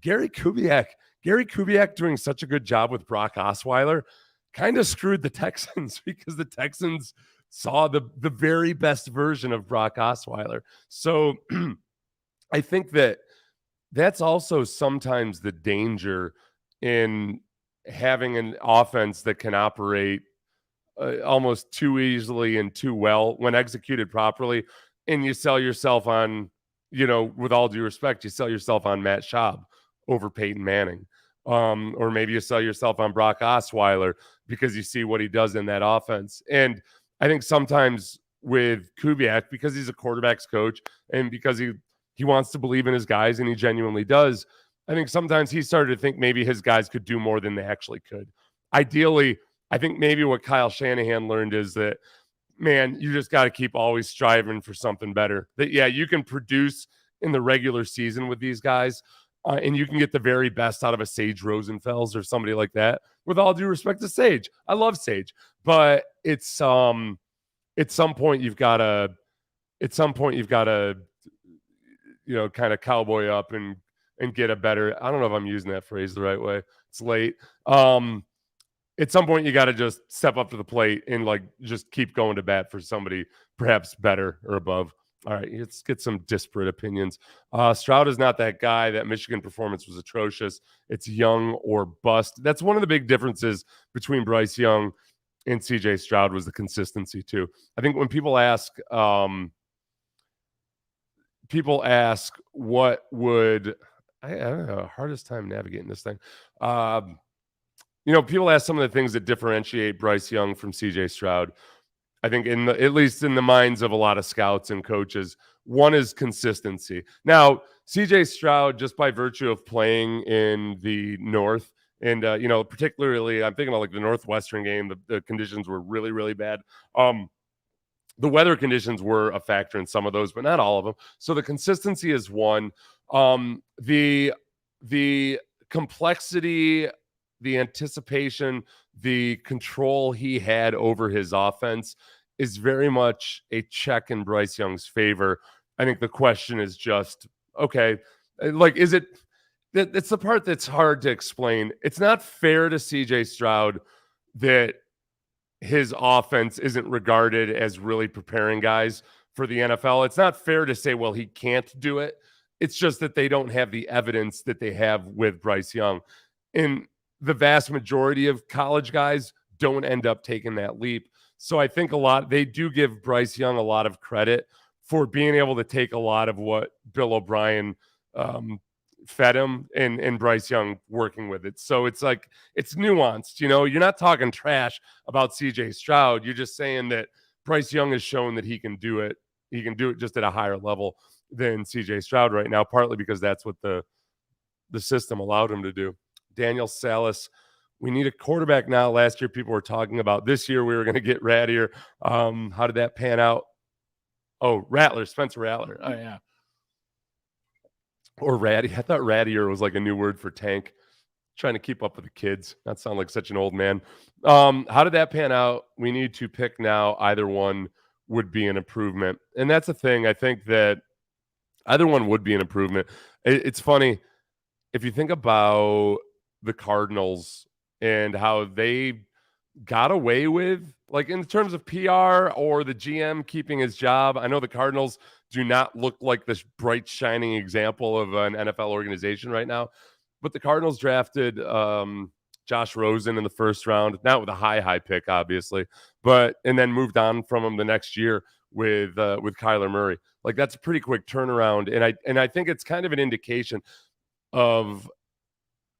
Speaker 1: Gary Kubiak doing such a good job with Brock Osweiler kind of screwed the Texans, because the Texans saw the very best version of Brock Osweiler. So I think that's also sometimes the danger in having an offense that can operate almost too easily and too well when executed properly. And you sell yourself on, with all due respect, you sell yourself on Matt Schaub over Peyton Manning. Or maybe you sell yourself on Brock Osweiler because you see what he does in that offense. And I think sometimes with Kubiak, because he's a quarterback's coach and because he wants to believe in his guys, and he genuinely does, I think sometimes he started to think maybe his guys could do more than they actually could. Ideally, I think maybe what Kyle Shanahan learned is that, man, you just got to keep always striving for something better. That, yeah, you can produce in the regular season with these guys, and you can get the very best out of a Sage Rosenfels or somebody like that. With all due respect to Sage, I love Sage, but it's at some point you've got to kind of cowboy up and get a better, I don't know if I'm using that phrase the right way. It's late. At some point you got to just step up to the plate and just keep going to bat for somebody perhaps better or above. All right, let's get some disparate opinions. Stroud is not that guy. That Michigan performance was atrocious. It's Young or bust. That's one of the big differences between Bryce Young and CJ Stroud, was the consistency too. I think when people ask what would, I don't know, hardest time navigating this thing. People ask some of the things that differentiate Bryce Young from CJ Stroud. I think at least in the minds of a lot of scouts and coaches, one is consistency. Now, CJ Stroud, just by virtue of playing in the North, and particularly I'm thinking about the Northwestern game, the conditions were really, really bad. The weather conditions were a factor in some of those, but not all of them. So the consistency is one. The complexity, the anticipation, the control he had over his offense is very much a check in Bryce Young's favor. I think the question is just, okay, is it, it's the part that's hard to explain. It's not fair to CJ Stroud that his offense isn't regarded as really preparing guys for the NFL. It's not fair to say, well, he can't do it. It's just that they don't have the evidence that they have with Bryce Young. And the vast majority of college guys don't end up taking that leap. So I think they do give Bryce Young a lot of credit for being able to take a lot of what Bill O'Brien fed him and Bryce Young working with it. So it's it's nuanced, you're not talking trash about CJ Stroud. You're just saying that Bryce Young has shown that he can do it. He can do it just at a higher level than CJ Stroud right now, partly because that's what the system allowed him to do. Daniel Salas, we need a quarterback now. Last year, people were talking about this year we were going to get Rattier. How did that pan out? Oh, Spencer Rattler. Oh, yeah. or ratty. I thought rattier was like a new word for tank. Trying to keep up with the kids. Not sound like such an old man. How did that pan out? We need to pick now. Either one would be an improvement. And that's the thing. I think that either one would be an improvement. It's funny. If you think about the Cardinals and how they got away with, like in terms of PR or the GM keeping his job, I know the Cardinals do not look like this bright, shining example of an NFL organization right now. But the Cardinals drafted Josh Rosen in the first round, not with a high pick, obviously, and then moved on from him the next year with Kyler Murray. Like that's a pretty quick turnaround, and I think it's kind of an indication of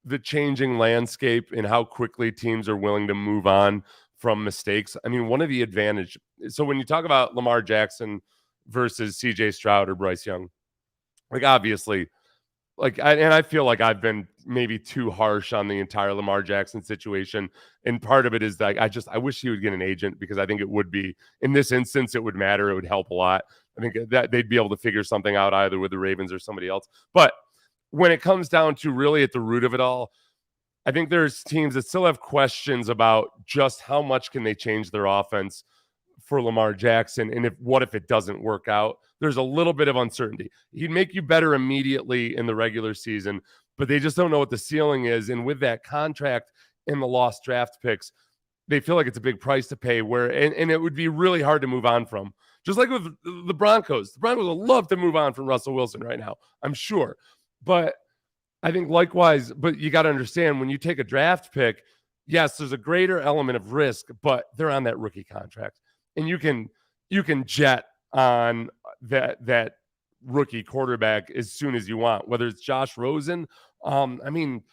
Speaker 1: the changing landscape and how quickly teams are willing to move on from mistakes. I mean, one of the advantage. So when you talk about Lamar Jackson versus C.J. Stroud or Bryce Young, like obviously. I feel like I've been maybe too harsh on the entire Lamar Jackson situation. And part of it is that I wish he would get an agent because I think it would be, in this instance, it would matter. It would help a lot. I think that they'd be able to figure something out either with the Ravens or somebody else. But when it comes down to really at the root of it all, I think there's teams that still have questions about just how much can they change their offense for Lamar Jackson. And what if it doesn't work out? There's a little bit of uncertainty. He'd make you better immediately in the regular season, but they just don't know what the ceiling is. And with that contract and the lost draft picks, they feel like it's a big price to pay and it would be really hard to move on from. Just like with the Broncos. The Broncos would love to move on from Russell Wilson right now, I'm sure. But I think likewise, but you got to understand when you take a draft pick, yes, there's a greater element of risk, but they're on that rookie contract. And you can jet on that rookie quarterback as soon as you want, whether it's Josh Rosen. I mean,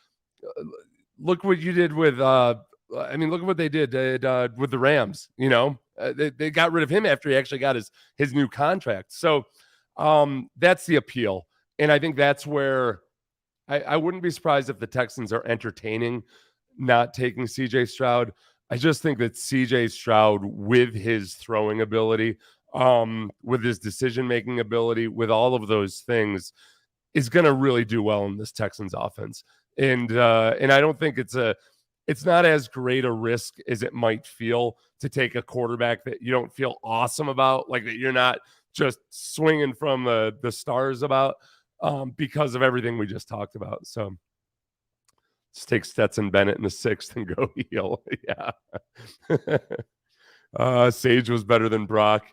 Speaker 1: look what you did with. Look at what they did with the Rams. You know, they got rid of him after he actually got his new contract. So that's the appeal, and I think that's where I wouldn't be surprised if the Texans are entertaining not taking C.J. Stroud. I just think that C.J. Stroud, with his throwing ability, with his decision-making ability, with all of those things, is going to really do well in this Texans offense. And I don't think it's not as great a risk as it might feel to take a quarterback that you don't feel awesome about, like that you're not just swinging from the stars about because of everything we just talked about. So. Let's take Stetson Bennett in the 6th and go heel. Yeah. Sage was better than Brock.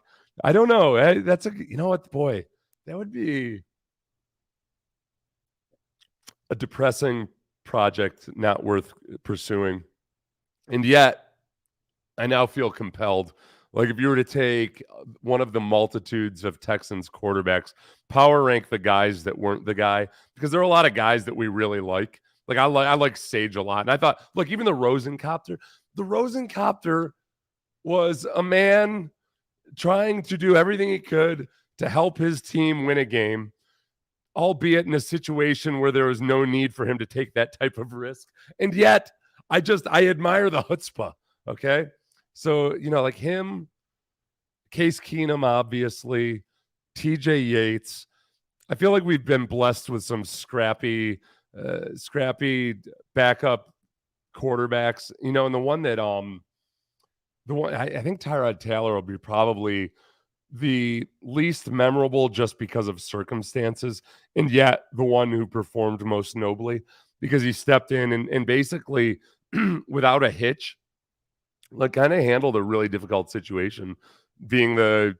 Speaker 1: I don't know. You know what, boy, that would be a depressing project not worth pursuing. And yet, I now feel compelled. Like if you were to take one of the multitudes of Texans quarterbacks, power rank the guys that weren't the guy, because there are a lot of guys that we really like. Like I like Sage a lot. And I thought, look, even the Rosencopter was a man trying to do everything he could to help his team win a game, albeit in a situation where there was no need for him to take that type of risk. And yet I admire the chutzpah. Okay. So, like him, Case Keenum, obviously, TJ Yates. I feel like we've been blessed with some scrappy backup quarterbacks, and the one that I think Tyrod Taylor will be probably the least memorable just because of circumstances, and yet the one who performed most nobly because he stepped in and basically without a hitch, like kind of handled a really difficult situation, being the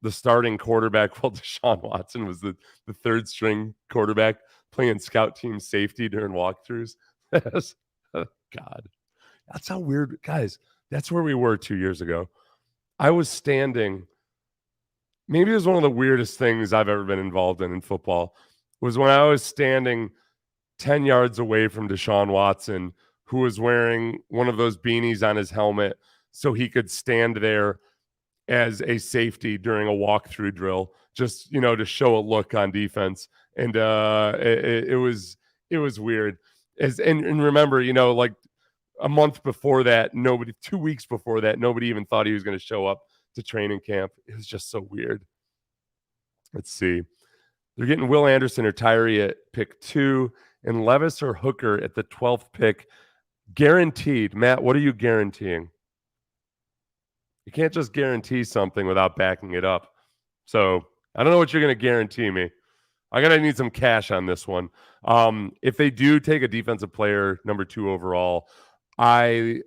Speaker 1: starting quarterback while Deshaun Watson was the third string quarterback playing scout team safety during walkthroughs. God, that's how weird, guys. That's where we were 2 years ago. I was standing. Maybe it was one of the weirdest things I've ever been involved in football. Was when I was standing 10 yards away from Deshaun Watson, who was wearing one of those beanies on his helmet so he could stand there as a safety during a walkthrough drill, just, to show a look on defense. And it was weird. And remember, like a month before that, 2 weeks before that, nobody even thought he was going to show up to training camp. It was just so weird. Let's see. They're getting Will Anderson or Tyree at pick 2 and Levis or Hooker at the 12th pick. Guaranteed. Matt, what are you guaranteeing? You can't just guarantee something without backing it up. So I don't know what you're going to guarantee me. I'm going to need some cash on this one. If they do take a defensive player, number 2 overall, I'm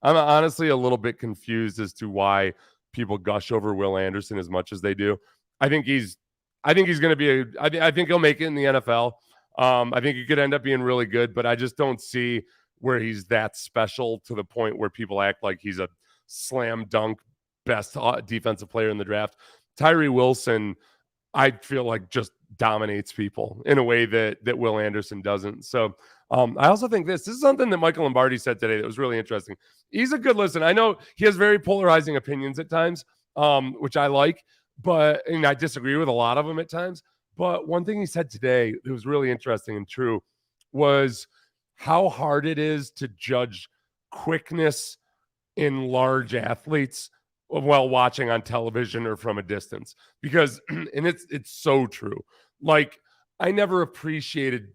Speaker 1: honestly a little bit confused as to why people gush over Will Anderson as much as they do. I think he's going to be I think he'll make it in the NFL. I think he could end up being really good, but I just don't see where he's that special to the point where people act like he's a slam dunk best defensive player in the draft. Tyree Wilson, I feel like just dominates people in a way that Will Anderson doesn't. So I also think this is something that Michael Lombardi said today that was really interesting. He's a good listener. I know he has very polarizing opinions at times, which I like, and I disagree with a lot of them at times. But one thing he said today that was really interesting and true was how hard it is to judge quickness in large athletes while watching on television or from a distance, because, and it's so true. Like, I never appreciated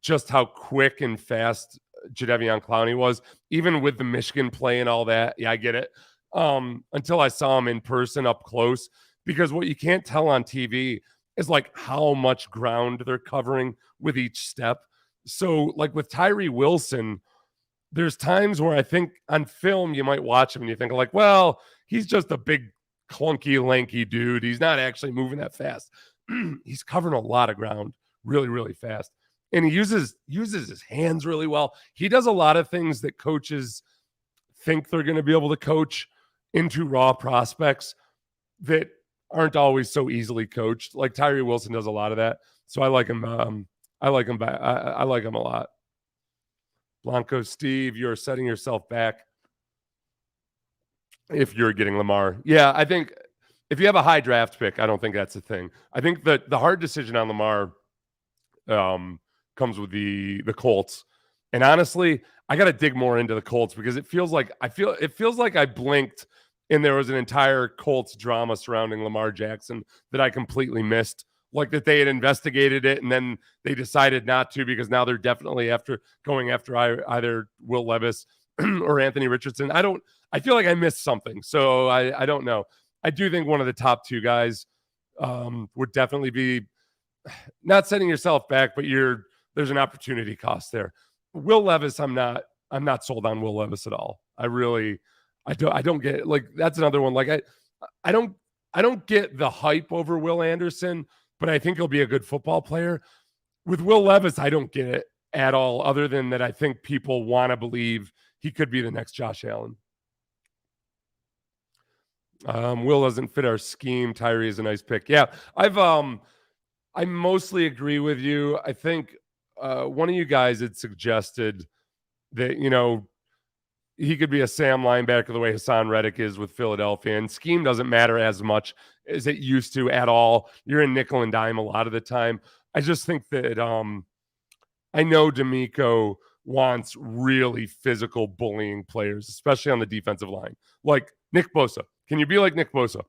Speaker 1: just how quick and fast Jadeveon Clowney was, even with the Michigan play and all that. Yeah, I get it. Until I saw him in person up close, because what you can't tell on TV is like how much ground they're covering with each step. So like with Tyree Wilson, there's times where I think on film you might watch him and you think like, well, he's just a big clunky lanky dude. He's not actually moving that fast. He's covering a lot of ground really, really fast. And he uses his hands really well. He does a lot of things that coaches think they're going to be able to coach into raw prospects that aren't always so easily coached. Like Tyree Wilson does a lot of that. So I like him. I like him a lot. Blanco Steve, you're setting yourself back if you're getting Lamar. Yeah, I think if you have a high draft pick, I don't think that's a thing. I think that the hard decision on Lamar comes with the Colts. And honestly, I got to dig more into the Colts because it feels like I blinked and there was an entire Colts drama surrounding Lamar Jackson that I completely missed. Like that they had investigated it and then they decided not to because now they're definitely going after either Will Levis or Anthony Richardson. I feel like I missed something. So I don't know. I do think one of the top 2 guys would definitely be not setting yourself back, but there's an opportunity cost there. Will Levis, I'm not sold on Will Levis at all. I don't get it. Like that's another one. Like I don't get the hype over Will Anderson, but I think he'll be a good football player. With Will Levis, I don't get it at all, other than that I think people want to believe he could be the next Josh Allen. Will doesn't fit our scheme. Tyree is a nice pick. Yeah, I mostly agree with you. I think one of you guys had suggested that, he could be a Sam linebacker the way Hassan Reddick is with Philadelphia, and scheme doesn't matter as much as it used to at all. You're in nickel and dime a lot of the time. I just think that I know D'Amico wants really physical bullying players, especially on the defensive line, like Nick Bosa. Can you be like Nick Bosa?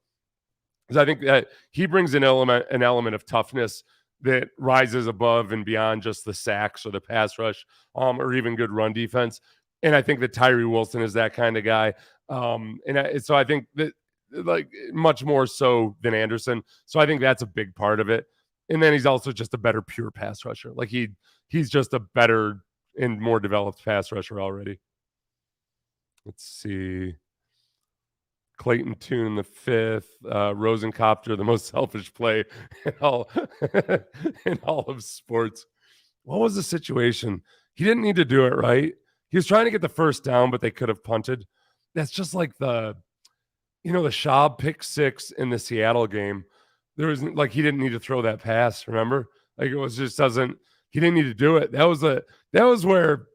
Speaker 1: Because I think that he brings an element of toughness that rises above and beyond just the sacks or the pass rush or even good run defense. And I think that Tyree Wilson is that kind of guy. So I think that like much more so than Anderson. So I think that's a big part of it. And then he's also just a better pure pass rusher. Like he's just a better and more developed pass rusher already. Let's see. Clayton Tune the 5th, Rosencopter, the most selfish play in all of sports. What was the situation? He didn't need to do it, right? He was trying to get the first down, but they could have punted. That's just like the Schaub pick 6 in the Seattle game. There was like, he didn't need to throw that pass. Remember? Like it was just he didn't need to do it. That was where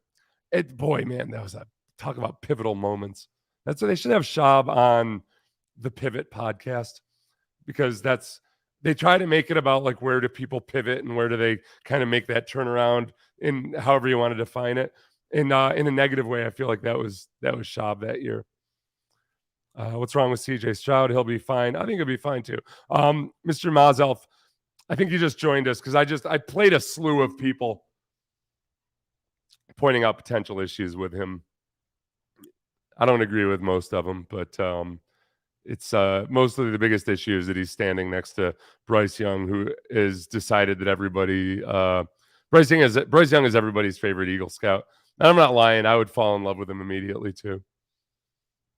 Speaker 1: talk about pivotal moments. That's what they should have Schaub on the Pivot podcast, because they try to make it about like where do people pivot and where do they kind of make that turnaround in however you want to define it. In a negative way, I feel like that was Schaub that year. What's wrong with CJ Stroud? He'll be fine. I think he'll be fine too. Mr. Mazelf, I think you just joined us because I played a slew of people pointing out potential issues with him. I don't agree with most of them, but it's mostly the biggest issue is that he's standing next to Bryce Young, who has decided that everybody Bryce Young is everybody's favorite Eagle Scout. And I'm not lying. I would fall in love with him immediately too.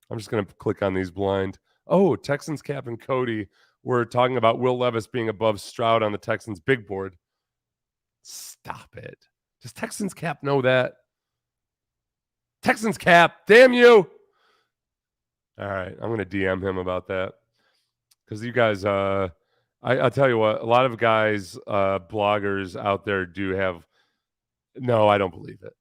Speaker 1: I'm just going to click on these blind. Oh, Texans captain Cody. We're talking about Will Levis being above Stroud on the Texans big board. Stop it. Does Texans cap know that? Texans cap, damn you. All right, I'm going to DM him about that. Because you guys, I'll tell you what, a lot of guys, bloggers out there do have, no, I don't believe it.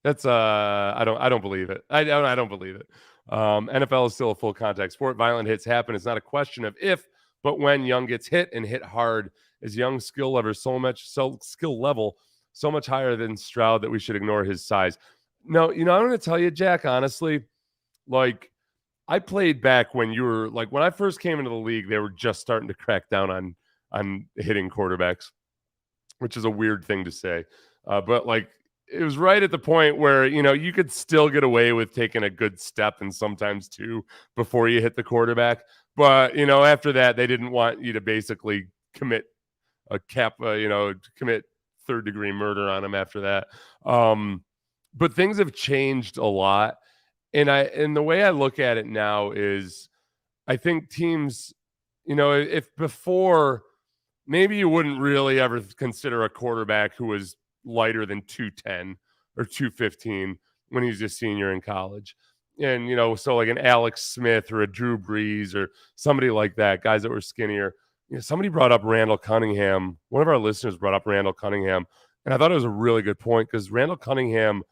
Speaker 1: That's, I don't believe it. I don't believe it. NFL is still a full contact sport. Violent hits happen. It's not a question of if, but when Young gets hit and hit hard. Is Young's skill level so much higher than Stroud that we should ignore his size? No, I'm going to tell you, Jack, honestly, like I played back when you were like, when I first came into the league, they were just starting to crack down on hitting quarterbacks, which is a weird thing to say. But like, it was right at the point where, you could still get away with taking a good step and sometimes two before you hit the quarterback. But, after that, they didn't want you to basically commit commit third-degree murder on him after that. But things have changed a lot. And the way I look at it now is I think teams, if before maybe you wouldn't really ever consider a quarterback who was lighter than 210 or 215 when he's a senior in college. And, so like an Alex Smith or a Drew Brees or somebody like that, guys that were skinnier. Somebody brought up Randall Cunningham. One of our listeners brought up Randall Cunningham. And I thought it was a really good point because Randall Cunningham,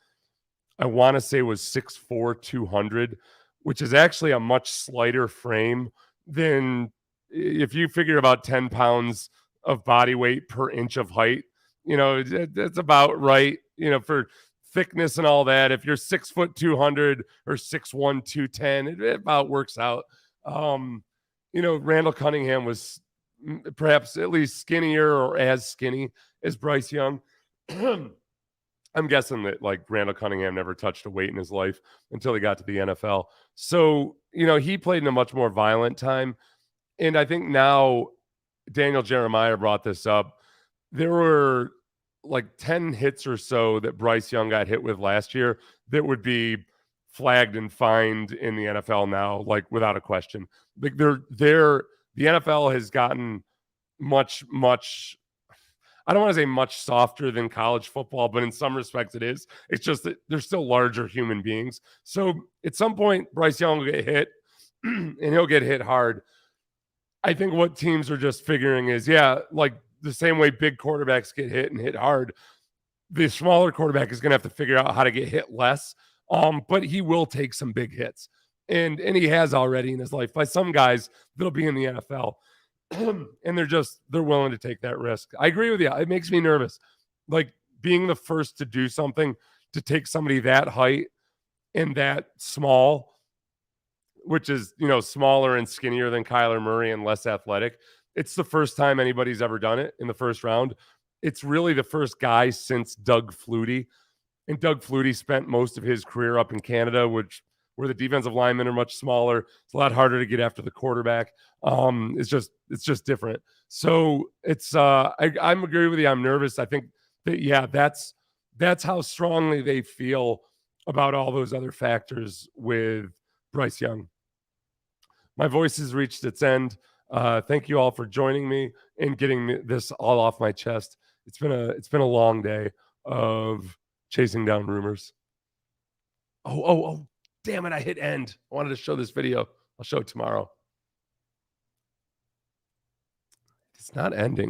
Speaker 1: I want to say was 6'4", 200, which is actually a much slighter frame than if you figure about 10 pounds of body weight per inch of height. That's about right, for thickness and all that. If you're 6 foot 200 or 6'1", 210, it about works out. Randall Cunningham was perhaps at least skinnier or as skinny as Bryce Young. I'm guessing that like Randall Cunningham never touched a weight in his life until he got to the NFL. So, he played in a much more violent time. And I think now Daniel Jeremiah brought this up. There were like 10 hits or so that Bryce Young got hit with last year that would be flagged and fined in the NFL now, like without a question. Like the NFL has gotten much, I don't want to say much softer than college football, but in some respects it is. It's just that they're still larger human beings. So at some point, Bryce Young will get hit and he'll get hit hard. I think what teams are just figuring is, like the same way big quarterbacks get hit and hit hard, the smaller quarterback is going to have to figure out how to get hit less. But he will take some big hits. And he has already in his life by some guys that'll be in the NFL. And they're willing to take that risk. I agree with you. It makes me nervous. Like being the first to do something, to take somebody that height and that small, which is, smaller and skinnier than Kyler Murray and less athletic. It's the first time anybody's ever done it in the first round. It's really the first guy since Doug Flutie. And Doug Flutie spent most of his career up in Canada, where the defensive linemen are much smaller. It's a lot harder to get after the quarterback. It's just different. So it's I'm agree with you. I'm nervous. I think that that's how strongly they feel about all those other factors with Bryce Young. My voice has reached its end. Thank you all for joining me and getting this all off my chest. It's been a long day of chasing down rumors. Oh, damn it, I hit end. I wanted to show this video. I'll show it tomorrow. It's not ending.